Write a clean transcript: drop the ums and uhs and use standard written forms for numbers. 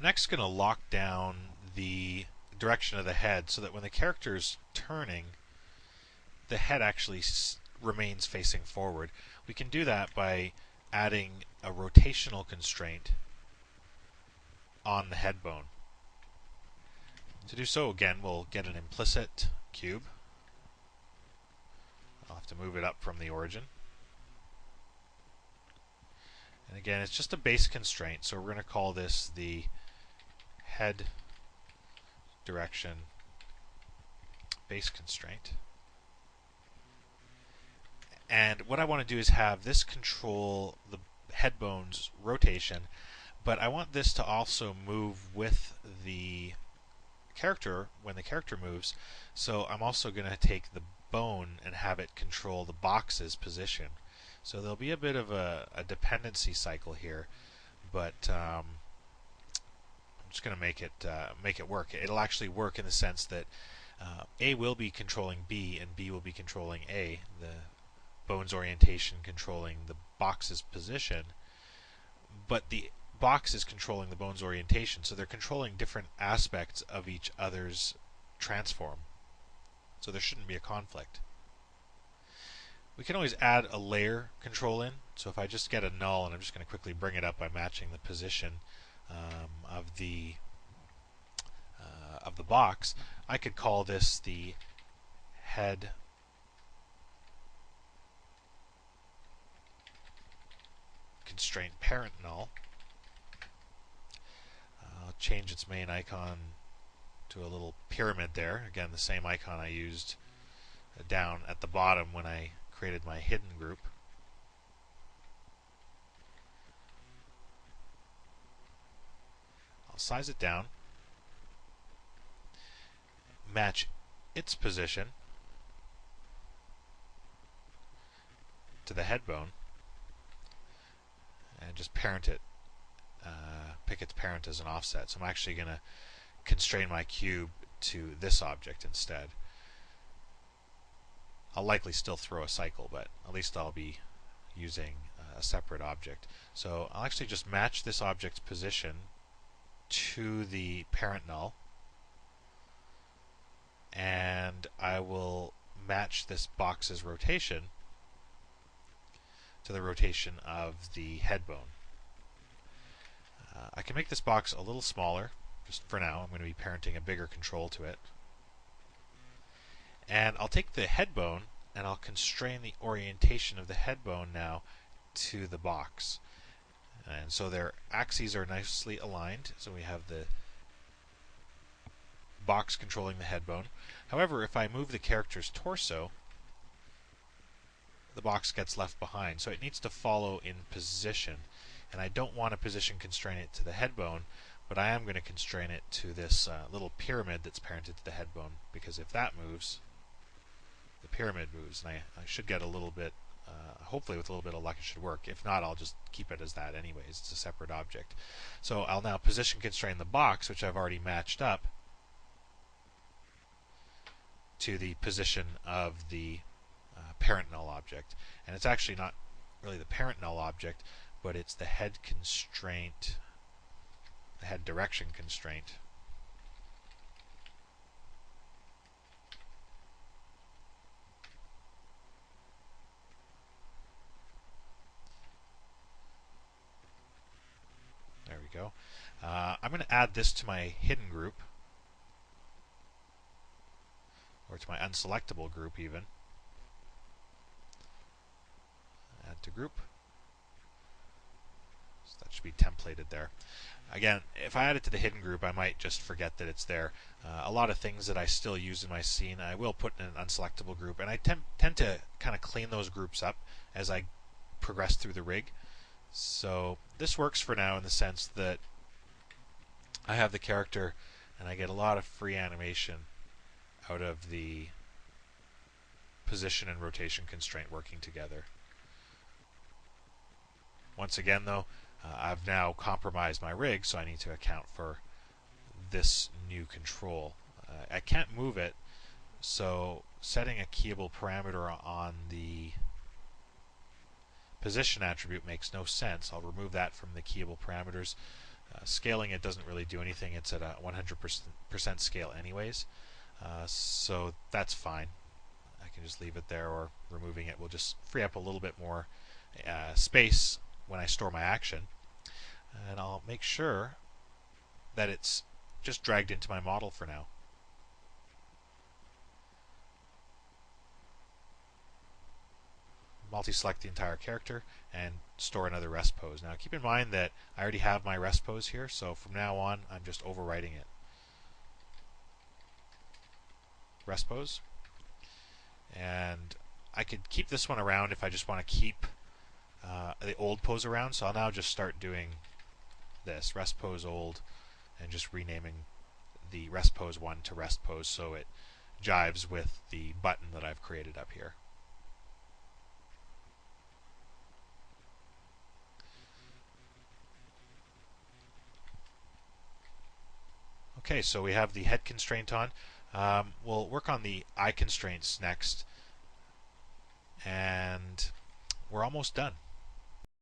I'm next going to lock down the direction of the head so that when the character is turning, the head actually remains facing forward. We can do that by adding a rotational constraint on the head bone. To do so, again, we'll get an implicit cube. I'll have to move it up from the origin. And again, it's just a base constraint, so we're going to call this the head direction base constraint. And what I want to do is have this control the head bone's rotation, but I want this to also move with the character when the character moves. So I'm also going to take the bone and have it control the box's position. So there'll be a bit of a dependency cycle here, but I'm just going to make it work. It'll actually work in the sense that A will be controlling B and B will be controlling A, the bone's orientation controlling the box's position, but the box is controlling the bone's orientation, so they're controlling different aspects of each other's transform. So there shouldn't be a conflict. We can always add a layer control in, so if I just get a null, and I'm just going to quickly bring it up by matching the position of the box, I could call this the head constraint parent null. I'll change its main icon to a little pyramid there. Again, the same icon I used down at the bottom when I created my hidden group. I'll size it down, match its position to the head bone, and just parent it, pick its parent as an offset. So I'm actually going to constrain my cube to this object instead. I'll likely still throw a cycle, but at least I'll be using a separate object. So I'll actually just match this object's position to the parent null, and I will match this box's rotation to the rotation of the head bone. I can make this box a little smaller, just for now. I'm going to be parenting a bigger control to it. And I'll take the head bone and I'll constrain the orientation of the head bone now to the box. And so their axes are nicely aligned. So we have the box controlling the head bone. However, if I move the character's torso, the box gets left behind. So it needs to follow in position. And I don't want to position constrain it to the head bone, but I am going to constrain it to this little pyramid that's parented to the head bone, because if that moves, the pyramid moves, and I should get a little bit, hopefully with a little bit of luck it should work. If not, I'll just keep it as that anyways. It's a separate object. So I'll now position constrain the box, which I've already matched up, to the position of the parent null object. And it's actually not really the parent null object, but it's the head constraint, the head direction constraint. There we go. I'm going to add this to my hidden group, or to my unselectable group even. Add to group. So that should be templated there. Again, if I add it to the hidden group, I might just forget that it's there. A lot of things that I still use in my scene, I will put in an unselectable group, and I tend to kind of clean those groups up as I progress through the rig. So this works for now in the sense that I have the character, and I get a lot of free animation out of the position and rotation constraint working together. Once again, though, I've now compromised my rig, so I need to account for this new control. I can't move it, so setting a keyable parameter on the position attribute makes no sense. I'll remove that from the keyable parameters. Scaling it doesn't really do anything. It's at a 100% scale anyways, so that's fine. I can just leave it there, or removing it will just free up a little bit more space when I store my action. And I'll make sure that it's just dragged into my model for now. Multi-select the entire character and store another rest pose. Now keep in mind that I already have my rest pose here, so from now on I'm just overwriting it. Rest pose. And I could keep this one around if I just want to keep the old pose around, so I'll now just start doing this, rest pose old, and just renaming the rest pose 1 to rest pose so it jives with the button that I've created up here. Okay, so we have the head constraint on. We'll work on the eye constraints next, and we're almost done.